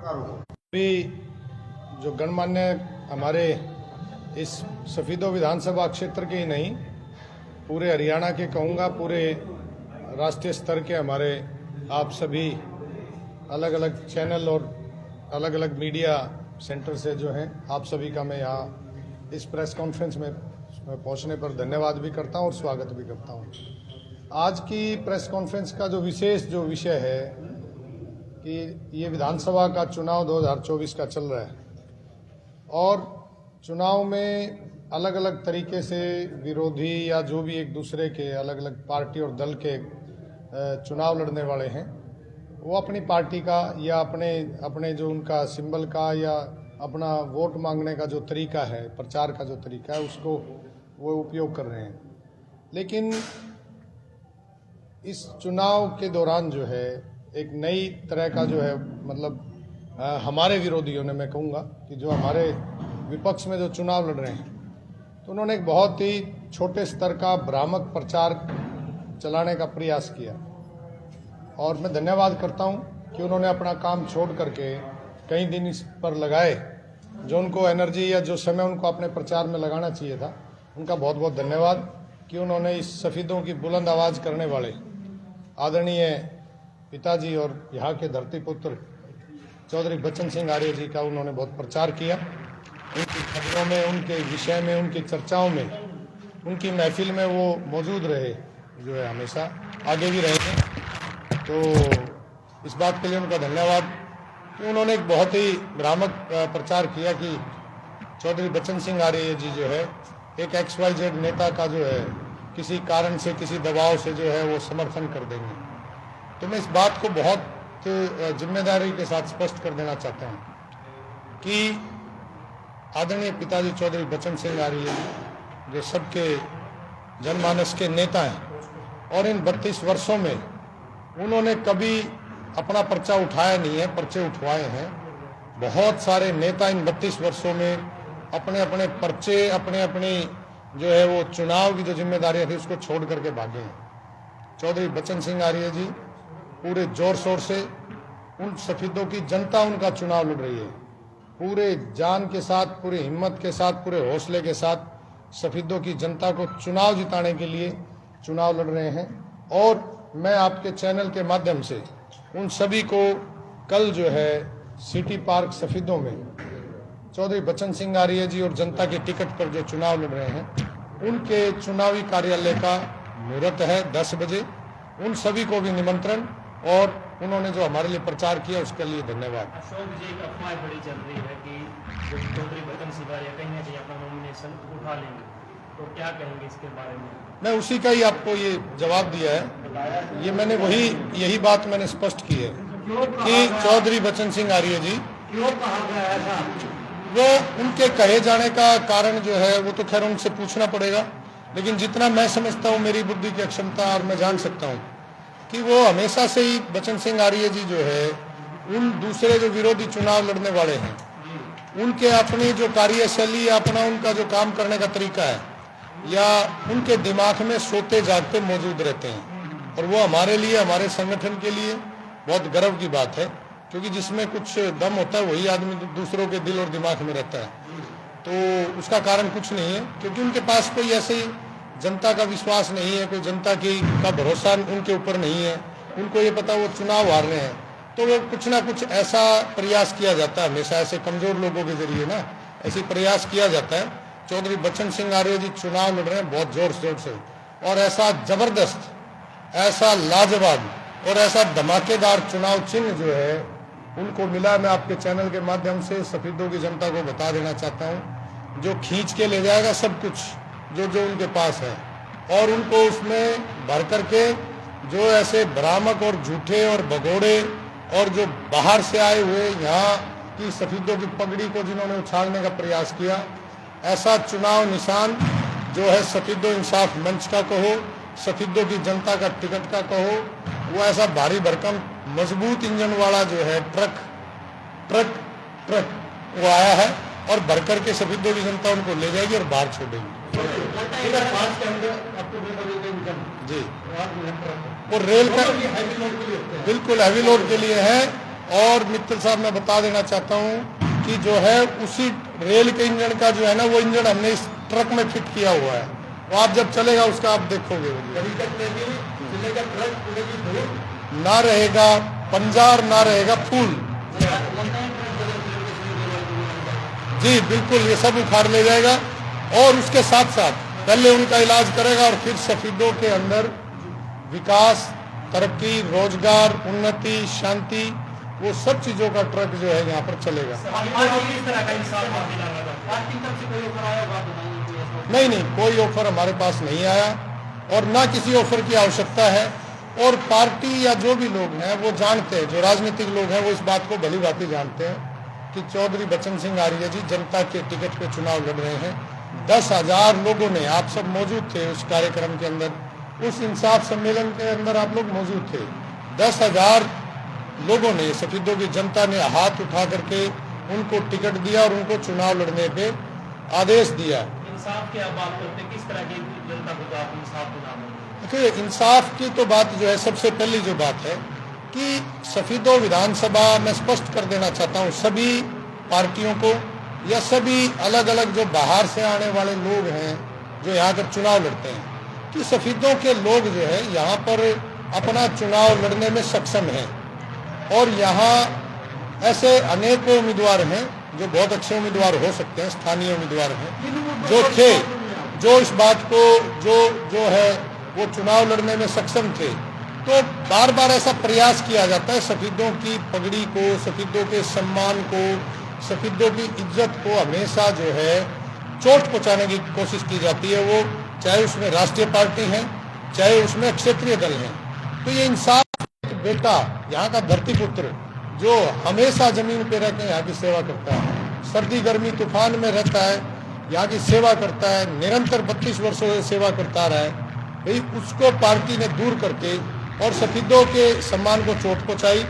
भी जो गणमान्य हमारे इस सफीदो विधानसभा क्षेत्र के ही नहीं, पूरे हरियाणा के कहूँगा, पूरे राष्ट्रीय स्तर के हमारे आप सभी अलग अलग चैनल और अलग अलग मीडिया सेंटर से जो हैं, आप सभी का मैं यहाँ इस प्रेस कॉन्फ्रेंस में पहुँचने पर धन्यवाद भी करता हूँ और स्वागत भी करता हूँ। आज की प्रेस कॉन्फ्रेंस का जो विषय है कि ये विधानसभा का चुनाव 2024 का चल रहा है और चुनाव में अलग अलग तरीके से विरोधी या जो भी एक दूसरे के अलग अलग पार्टी और दल के चुनाव लड़ने वाले हैं, वो अपनी पार्टी का या अपने जो उनका सिंबल का या अपना वोट मांगने का जो तरीका है, प्रचार का जो तरीका है, उसको वो उपयोग कर रहे हैं। लेकिन इस चुनाव के दौरान जो है एक नई तरह का जो है मतलब हमारे विरोधियों ने, मैं कहूँगा कि जो हमारे विपक्ष में जो चुनाव लड़ रहे हैं, तो उन्होंने एक बहुत ही छोटे स्तर का भ्रामक प्रचार चलाने का प्रयास किया और मैं धन्यवाद करता हूं कि उन्होंने अपना काम छोड़ करके कई दिन इस पर लगाए। जो उनको एनर्जी या जो समय उनको अपने प्रचार में लगाना चाहिए था, उनका बहुत बहुत धन्यवाद कि उन्होंने इस सफीदों की बुलंद आवाज़ करने वाले आदरणीय पिताजी और यहाँ के धरतीपुत्र चौधरी बच्चन सिंह आर्य जी का उन्होंने बहुत प्रचार किया। उनकी खबरों में, उनके विषय में, उनकी चर्चाओं में, उनकी महफिल में वो मौजूद रहे, जो है हमेशा आगे भी रहेंगे। तो इस बात के लिए उनका धन्यवाद कि उन्होंने एक बहुत ही भ्रामक प्रचार किया कि चौधरी बच्चन सिंह आर्य जी जो है एक XYZ नेता का जो है किसी कारण से, किसी दबाव से जो है वो समर्थन कर देंगे। तो मैं इस बात को बहुत जिम्मेदारी के साथ स्पष्ट कर देना चाहता हूँ कि आदरणीय पिताजी चौधरी बच्चन सिंह आर्य जो सबके जनमानस के नेता हैं और इन 32 वर्षों में उन्होंने कभी अपना पर्चा उठाया नहीं है, पर्चे उठवाए हैं। बहुत सारे नेता इन 32 वर्षों में अपने अपने पर्चे, अपनी जो है वो चुनाव की जो जिम्मेदारियां थी उसको छोड़ करके भागे हैं। चौधरी बच्चन सिंह आर्य जी पूरे जोर शोर से उन सफीदों की जनता उनका चुनाव लड़ रही है, पूरे जान के साथ, पूरी हिम्मत के साथ, पूरे हौसले के साथ सफीदों की जनता को चुनाव जिताने के लिए चुनाव लड़ रहे हैं। और मैं आपके चैनल के माध्यम से उन सभी को कल जो है सिटी पार्क सफीदों में चौधरी बच्चन सिंह आर्य जी और जनता के टिकट पर जो चुनाव लड़ रहे हैं, उनके चुनावी कार्यालय का मुहूर्त है 10 बजे। उन सभी को भी निमंत्रण और उन्होंने जो हमारे लिए प्रचार किया उसके लिए धन्यवाद। अशोक जी की अफवाह बड़ी चल रही है कि चौधरी बच्चन सिंह आर्य कहीं ना कहीं अपना नॉमिनेशन उठा लेंगे, तो क्या कहेंगे इसके बारे में? मैं उसी का ही आपको ये जवाब दिया है। ये मैंने यही बात मैंने स्पष्ट की है कि चौधरी बच्चन सिंह आर्य जी, क्यों कहा गया था? वो उनके कहे जाने का कारण जो है वो तो खैर उनसे पूछना पड़ेगा, लेकिन जितना मैं समझता हूँ, मेरी बुद्धि की क्षमता और मैं जान सकता हूँ कि वो हमेशा से ही बच्चन सिंह आर्य जी जो है उन दूसरे जो विरोधी चुनाव लड़ने वाले हैं, उनके अपनी जो कार्यशैली या अपना उनका जो काम करने का तरीका है या उनके दिमाग में सोते जागते मौजूद रहते हैं। और वो हमारे लिए, हमारे संगठन के लिए बहुत गर्व की बात है, क्योंकि जिसमें कुछ दम होता है वही आदमी दूसरों के दिल और दिमाग में रहता है। तो उसका कारण कुछ नहीं है, क्योंकि उनके पास कोई ऐसे जनता का विश्वास नहीं है, कोई जनता का भरोसा उनके ऊपर नहीं है। उनको ये पता वो चुनाव हार रहे हैं, तो वो कुछ ना कुछ ऐसा प्रयास किया जाता है, हमेशा ऐसे कमजोर लोगों के जरिए ना ऐसे प्रयास किया जाता है। चौधरी बच्चन सिंह आर्य जी चुनाव लड़ रहे हैं बहुत जोर शोर से, और ऐसा जबरदस्त, ऐसा लाजवाब और ऐसा धमाकेदार चुनाव चिन्ह जो है उनको मिला। मैं आपके चैनल के माध्यम से सफीदों की जनता को बता देना चाहता हूँ, जो खींच के ले जाएगा सब कुछ जो उनके पास है, और उनको उसमें भर करके जो ऐसे भ्रामक और झूठे और भगोड़े और जो बाहर से आए हुए यहाँ की सफीदों की पगड़ी को जिन्होंने उछालने का प्रयास किया, ऐसा चुनाव निशान जो है सफीदों इंसाफ मंच का कहो, सफीदों की जनता का टिकट का कहो, वो ऐसा भारी भरकम मजबूत इंजन वाला जो है ट्रक वो आया है और भर करके सफीदों की जनता उनको ले जाएगी और बाहर छोड़ेगी। जी, वो रेल का बिल्कुल हैवी लोड के लिए है और मित्तल साहब मैं बता देना चाहता हूँ कि जो है उसी रेल के इंजन का जो है ना, वो इंजन हमने इस ट्रक में फिट किया हुआ है। वो आप जब चलेगा उसका आप देखोगे, ना रहेगा पंजार, ना रहेगा फूल। जी बिल्कुल, ये सब उखाड़ ले जाएगा और उसके साथ साथ पहले उनका इलाज करेगा और फिर सफीदों के अंदर विकास, तरक्की, रोजगार, उन्नति, शांति, वो सब चीजों का ट्रक जो है यहाँ पर चलेगा। नहीं, कोई ऑफर हमारे पास नहीं आया और ना किसी ऑफर की आवश्यकता है। और पार्टी या जो भी लोग हैं वो जानते हैं, जो राजनीतिक लोग हैं वो इस बात को भली भांति जानते हैं कि चौधरी बच्चन सिंह आर्य जी जनता के टिकट पे चुनाव लड़ रहे हैं। 10,000 लोगों ने, आप सब मौजूद थे उस कार्यक्रम के अंदर, उस इंसाफ सम्मेलन के अंदर आप लोग मौजूद थे। 10,000 लोगों ने, सफीदों की जनता ने हाथ उठा करके उनको टिकट दिया और उनको चुनाव लड़ने पे आदेश दिया। इंसाफ की आप बात करते हैं, किस तरह की जनता को आप इंसाफ दिलाना? देखिए, इंसाफ की तो बात जो है, सबसे पहली जो बात है कि सफीदों विधानसभा में स्पष्ट कर देना चाहता हूँ सभी पार्टियों को या सभी अलग अलग जो बाहर से आने वाले लोग हैं जो यहाँ पर चुनाव लड़ते हैं, कि सफीदों के लोग जो है यहाँ पर अपना चुनाव लड़ने में सक्षम हैं। और यहाँ ऐसे अनेकों उम्मीदवार हैं जो बहुत अच्छे उम्मीदवार हो सकते हैं, स्थानीय उम्मीदवार हैं जो थे, जो इस बात को जो है वो चुनाव लड़ने में सक्षम थे। तो बार बार ऐसा प्रयास किया जाता है सफीदों की पगड़ी को, सफीदों के सम्मान को, सफीदों की इज्जत को हमेशा जो है चोट पहुंचाने की कोशिश की जाती है, वो चाहे उसमें राष्ट्रीय पार्टी है, चाहे उसमें क्षेत्रीय दल है। तो ये इंसाफ बेटा, यहाँ का धरती पुत्र जो हमेशा जमीन पे रह के यहाँ की सेवा करता है, सर्दी गर्मी तूफान में रहता है, यहाँ की सेवा करता है, निरंतर 32 वर्षों से सेवा करता रहा है, भाई उसको पार्टी ने दूर करके और सफीदों के सम्मान को चोट पहुंचाई,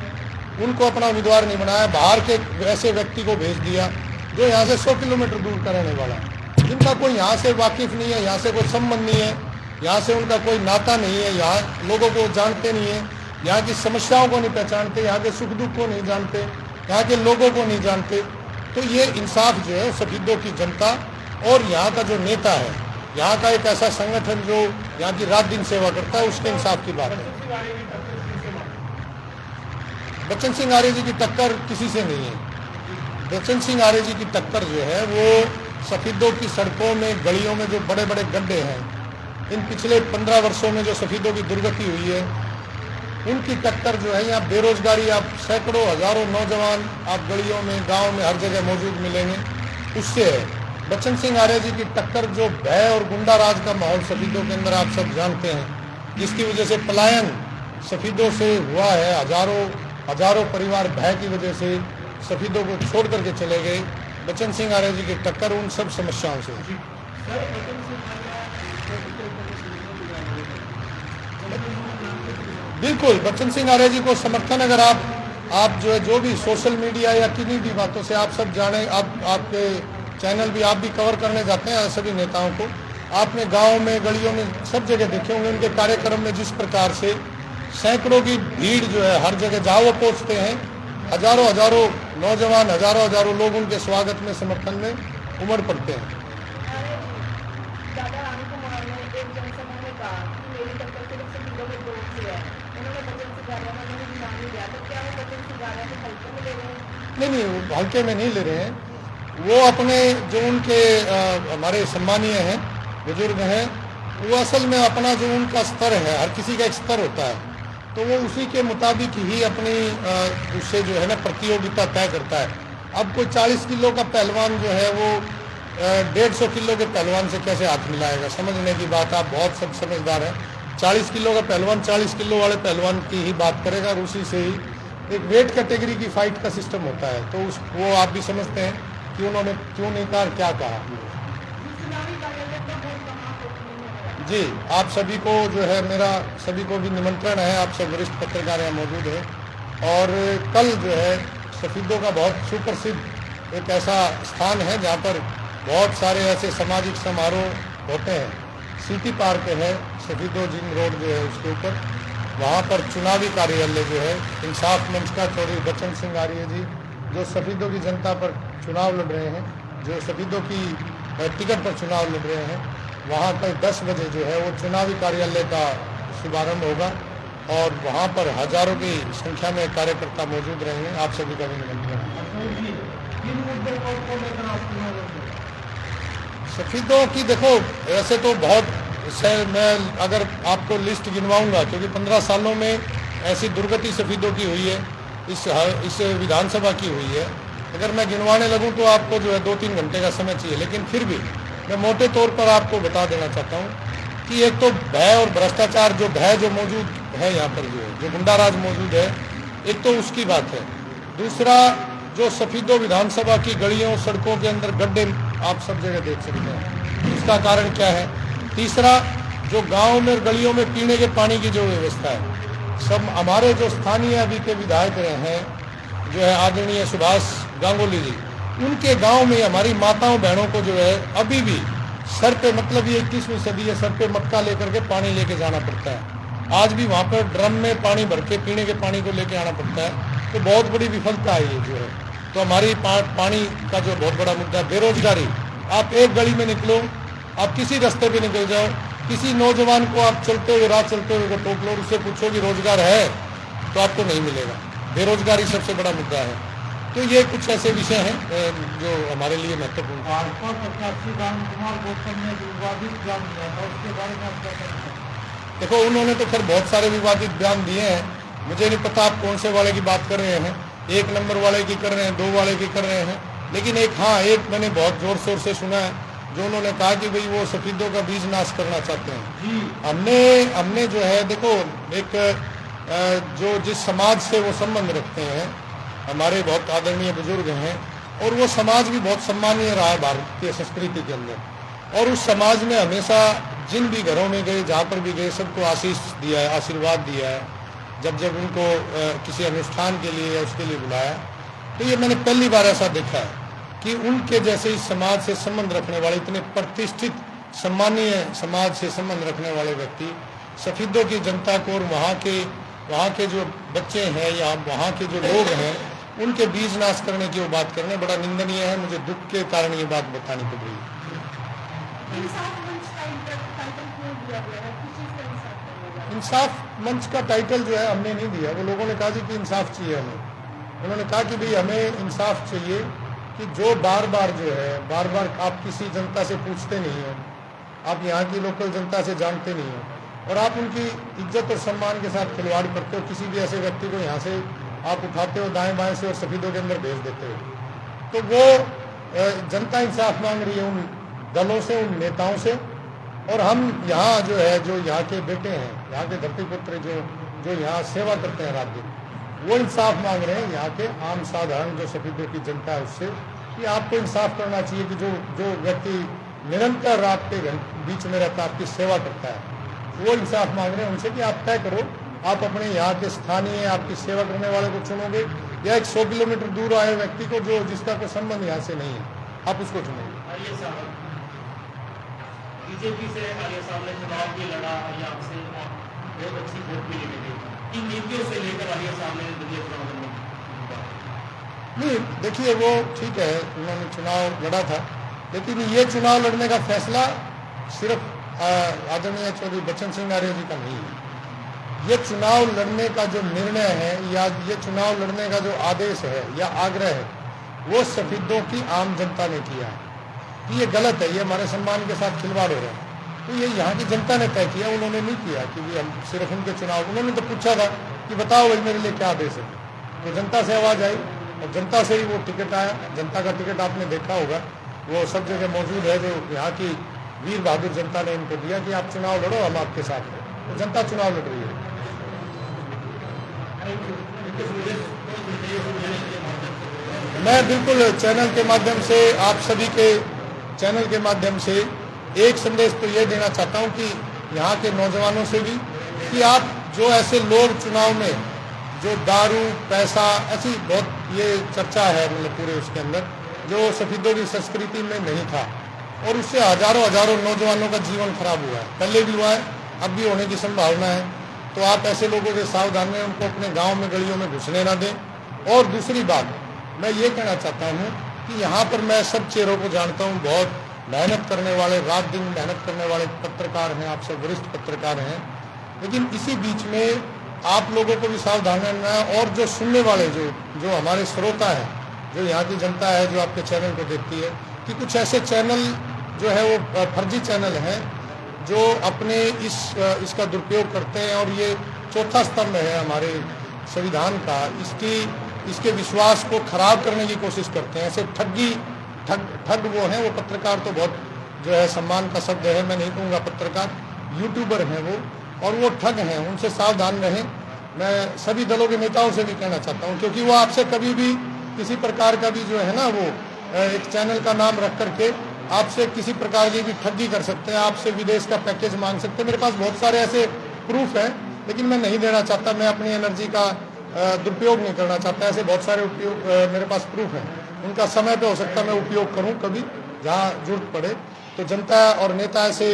उनको अपना उम्मीदवार नहीं बनाया, बाहर के ऐसे व्यक्ति को भेज दिया जो यहाँ से 100 किलोमीटर दूर का रहने वाला है, जिनका कोई यहाँ से वाकिफ नहीं है, यहाँ से कोई संबंध नहीं है, यहाँ से उनका कोई नाता नहीं है, यहाँ लोगों को जानते नहीं है, यहाँ की समस्याओं को नहीं पहचानते, यहाँ के सुख दुख को नहीं जानते, यहाँ के लोगों को नहीं जानते। तो ये इंसाफ जो है सफीदों की जनता और यहाँ का जो नेता है, यहाँ का एक ऐसा संगठन जो यहाँ की रात दिन सेवा करता है, उसके इंसाफ की बात है। बच्चन सिंह आर्य जी की टक्कर किसी से नहीं है। बच्चन सिंह आर्य जी की टक्कर जो है वो सफीदों की सड़कों में, गलियों में जो बड़े बड़े गड्ढे हैं, इन पिछले 15 वर्षों में जो सफीदों की दुर्गति हुई है, उनकी टक्कर जो है, यहाँ बेरोजगारी, आप सैकड़ों हजारों नौजवान आप गलियों में, गांव में हर जगह मौजूद मिलेंगे, उससे है। बच्चन सिंह आर्य जी की टक्कर जो भय और गुंडा राज का माहौल सफीदों के अंदर आप सब जानते हैं, जिसकी वजह से पलायन सफीदों से हुआ है, हजारों परिवार भय की वजह से सफीदों को छोड़ करके चले गए। बच्चन सिंह आर्य जी की टक्कर उन सब समस्याओं से। बिल्कुल, बच्चन सिंह आर्य जी को समर्थन अगर आप जो है, जो भी सोशल मीडिया या किन्हीं भी बातों से आप सब जाने, आपके चैनल भी, आप भी कवर करने जाते हैं सभी नेताओं को, आपने गांव में, गलियों में सब जगह देखे होंगे उनके कार्यक्रम में जिस प्रकार से सैकड़ों की भीड़ जो है हर जगह जहाँ वो पहुँचते हैं, हजारों नौजवान, हजारों लोग उनके स्वागत में, समर्थन में उमड़ पड़ते हैं। नहीं, वो हल्के में नहीं ले रहे हैं। वो अपने जो उनके हमारे सम्मानीय हैं, बुजुर्ग हैं, वो असल में अपना जो उनका स्तर है, हर किसी का एक स्तर होता है, तो वो उसी के मुताबिक ही अपनी उससे जो है ना प्रतियोगिता तय करता है। अब कोई 40 किलो का पहलवान जो है वो 150 किलो के पहलवान से कैसे हाथ मिलाएगा? समझने की बात, आप बहुत सब समझदार हैं। 40 किलो का पहलवान 40 किलो वाले पहलवान की ही बात करेगा और उसी से ही एक वेट कैटेगरी की फाइट का सिस्टम होता है। तो वो आप भी समझते हैं कि उन्होंने क्यों नहीं कहा, क्या कहा। जी, आप सभी को जो है, मेरा सभी को भी निमंत्रण है, आप सब वरिष्ठ पत्रकार यहाँ मौजूद हैं। और कल जो है सफीदों का बहुत सुप्रसिद्ध एक ऐसा स्थान है जहाँ पर बहुत सारे ऐसे सामाजिक समारोह होते हैं। सिटी पार्क है, सफीदों जिम रोड जो है उसके ऊपर, वहाँ पर चुनावी कार्यालय जो है इंसाफ मंच का चौधरी बच्चन सिंह आर्य जी जो सफीदों की जनता पर चुनाव लड़ रहे हैं, जो सफीदों की टिकट पर चुनाव लड़ रहे हैं, वहाँ पर 10 बजे जो है वो चुनावी कार्यालय का शुभारंभ होगा और वहाँ पर हजारों की संख्या में कार्यकर्ता मौजूद रहेंगे। आप सभी का भी निमंत्रण है। सफीदों की देखो ऐसे तो बहुत मैं अगर आपको लिस्ट गिनवाऊंगा क्योंकि 15 सालों में ऐसी दुर्गति सफीदों की हुई है, इस विधानसभा की हुई है। अगर मैं गिनवाने लगूं तो आपको जो है 2-3 घंटे का समय चाहिए, लेकिन फिर भी मैं मोटे तौर पर आपको बता देना चाहता हूं कि एक तो भय और भ्रष्टाचार जो मौजूद है यहाँ पर जो गुंडाराज मौजूद है, एक तो उसकी बात है। दूसरा जो सफीदों विधानसभा की गलियों सड़कों के अंदर गड्ढे आप सब जगह देख सकते हैं, इसका कारण क्या है। तीसरा जो गांव में गलियों में पीने के पानी की जो व्यवस्था है, सब हमारे जो स्थानीय अभी के विधायक रहे हैं जो है आदरणीय सुभाष गांगुली जी, उनके गांव में हमारी माताओं बहनों को जो है अभी भी सर पे, मतलब ये 21वीं सदी है, सर पे मटका लेकर के पानी लेके जाना पड़ता है। आज भी वहाँ पर ड्रम में पानी भर के पीने के पानी को लेके आना पड़ता है। तो बहुत बड़ी विफलता है ये जो है। तो हमारी पानी का जो बहुत बड़ा मुद्दा है। बेरोजगारी, आप एक गली में निकलो, आप किसी रास्ते पे निकल जाओ, किसी नौजवान को आप चलते हुए रात चलते हुए को टोक लो, उससे पूछो कि रोजगार है तो आपको नहीं मिलेगा। बेरोजगारी सबसे बड़ा मुद्दा है। तो ये कुछ ऐसे विषय हैं जो हमारे लिए महत्वपूर्ण है। देखो उन्होंने तो फिर बहुत सारे विवादित बयान दिए हैं, मुझे नहीं पता आप कौन से वाले की बात कर रहे हैं, 1 नंबर वाले की कर रहे हैं, 2 वाले की कर रहे हैं। लेकिन एक मैंने बहुत जोर शोर से सुना है जो उन्होंने कहा कि भाई वो सफीदों का बीज नाश करना चाहते हैं। हमने जो है देखो एक जो जिस समाज से वो संबंध रखते हैं, हमारे बहुत आदरणीय बुजुर्ग हैं और वो समाज भी बहुत सम्मानीय रहा है भारतीय संस्कृति के अंदर। और उस समाज में हमेशा जिन भी घरों में गए, जहाँ पर भी गए, सबको आशीष दिया है, आशीर्वाद दिया है। जब उनको किसी अनुष्ठान के लिए या उसके लिए बुलाया, तो ये मैंने पहली बार ऐसा देखा है कि उनके जैसे इस समाज से संबंध रखने वाले, इतने प्रतिष्ठित सम्मानीय समाज से संबंध रखने वाले व्यक्ति सफीदों की जनता को और वहाँ के जो बच्चे हैं या वहाँ के जो लोग हैं उनके बीज नाश करने की वो बात करने बड़ा निंदनीय है। मुझे दुख के कारण ये बात बतानी पड़ रही है। इंसाफ मंच का टाइटल जो है हमने नहीं दिया, वो लोगों ने कहा जी कि इंसाफ चाहिए हमें। उन्होंने कहा कि भाई हमें इंसाफ चाहिए कि जो बार बार आप किसी जनता से पूछते नहीं हो, आप यहाँ की लोकल जनता से जानते नहीं हो और आप उनकी इज्जत और सम्मान के साथ खिलवाड़ करते हो। किसी भी ऐसे व्यक्ति को यहाँ से आप उठाते हो दाएं बाएं से और सफीदों के अंदर भेज देते हो। तो वो जनता इंसाफ मांग रही है उन दलों से, उन नेताओं से। और हम यहाँ जो है, जो यहाँ के बेटे हैं, यहाँ के धरतीपुत्र जो यहाँ सेवा करते हैं रात दिन, वो इंसाफ मांग रहे हैं यहाँ के आम साधारण जो सफीदों की जनता है उससे कि आपको इंसाफ करना चाहिए कि जो व्यक्ति निरंतर रात के बीच में रहता है, आपकी सेवा करता है, वो इंसाफ मांग रहे हैं उनसे कि आप तय करो, आप अपने यहाँ के स्थानीय आपकी सेवा करने वाले को चुनोगे या एक 100 किलोमीटर दूर आए व्यक्ति को जिसका कोई संबंध यहाँ से नहीं है, आप उसको चुनोगे। बीजेपी से आर्य साहब ने चुनाव भी लड़ा, यहाँ से बहुत अच्छी वोट भी मिली। इन नीतियों से लेकर आर्य साहब ने चुनाव नहीं, देखिए वो ठीक है, उन्होंने चुनाव लड़ा था, लेकिन ये चुनाव लड़ने का फैसला सिर्फ आदरणीय चौधरी बच्चन सिंह आर्य जी का नहीं है। ये चुनाव लड़ने का जो निर्णय है या ये चुनाव लड़ने का जो आदेश है या आग्रह है, वो सफीदों की आम जनता ने किया है। ये गलत है, ये हमारे सम्मान के साथ खिलवाड़ हो रहा है। तो ये यहाँ की जनता ने तय किया, उन्होंने नहीं किया कि हम सिर्फ उनके चुनाव, उन्होंने तो पूछा था कि बताओ भाई मेरे लिए क्या आदेश है। तो जनता से आवाज़ आई और जनता से ही वो टिकट आया। जनता का टिकट आपने देखा होगा, वो सब जगह मौजूद है, जो यहाँ की वीर बहादुर जनता ने इनको दिया कि आप चुनाव लड़ो, हम आपके साथ हैं। तो जनता चुनाव लड़ रही है। मैं बिल्कुल चैनल के माध्यम से, आप सभी के चैनल के माध्यम से एक संदेश तो ये देना चाहता हूँ कि यहाँ के नौजवानों से भी कि आप जो ऐसे लोग चुनाव में जो दारू पैसा ऐसी बहुत ये चर्चा है, मतलब पूरे उसके अंदर जो सफीदों की संस्कृति में नहीं था और उससे हजारों नौजवानों का जीवन खराब हुआ है, पहले भी हुआ है, अब भी होने की संभावना है। तो आप ऐसे लोगों से सावधान रहें, उनको अपने गांव में गलियों में घुसने ना दें। और दूसरी बात मैं ये कहना चाहता हूँ कि यहाँ पर मैं सब चेहरों को जानता हूँ, बहुत मेहनत करने वाले, रात दिन मेहनत करने वाले पत्रकार हैं, आप सब वरिष्ठ पत्रकार हैं, लेकिन इसी बीच में आप लोगों को भी सावधान रहना है। और जो सुनने वाले जो हमारे श्रोता हैं, जो यहाँ की जनता है जो आपके चैनल को देखती है, कि कुछ ऐसे चैनल जो है वो फर्जी चैनल हैं जो अपने इसका दुरुपयोग करते हैं, और ये चौथा स्तंभ है हमारे संविधान का, इसके विश्वास को खराब करने की कोशिश करते हैं। ऐसे ठग वो हैं, वो पत्रकार तो बहुत जो है सम्मान का शब्द है, मैं नहीं कहूँगा पत्रकार, यूट्यूबर हैं वो, और वो ठग हैं, उनसे सावधान रहें। मैं सभी दलों के नेताओं से भी कहना चाहता हूँ, क्योंकि वो आपसे कभी भी किसी प्रकार का भी जो है ना, वो एक चैनल का नाम रख करके आपसे किसी प्रकार की भी ठगी कर सकते हैं, आपसे विदेश का पैकेज मांग सकते हैं। मेरे पास बहुत सारे ऐसे प्रूफ हैं, लेकिन मैं नहीं देना चाहता, मैं अपनी एनर्जी का दुरुपयोग नहीं करना चाहता। ऐसे बहुत सारे मेरे पास प्रूफ हैं, उनका समय पे हो सकता है मैं उपयोग करूं कभी जहां जरूरत पड़े। तो जनता और नेता ऐसे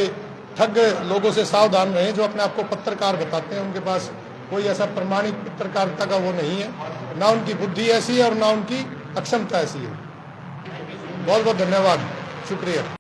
ठग लोगों से सावधान रहें जो अपने आप को पत्रकार बताते हैं, उनके पास कोई ऐसा प्रमाणिक पत्रकारिता का वो नहीं है, ना उनकी बुद्धि ऐसी है और ना उनकी अक्षमता ऐसी है। बहुत बहुत धन्यवाद, शुक्रिया।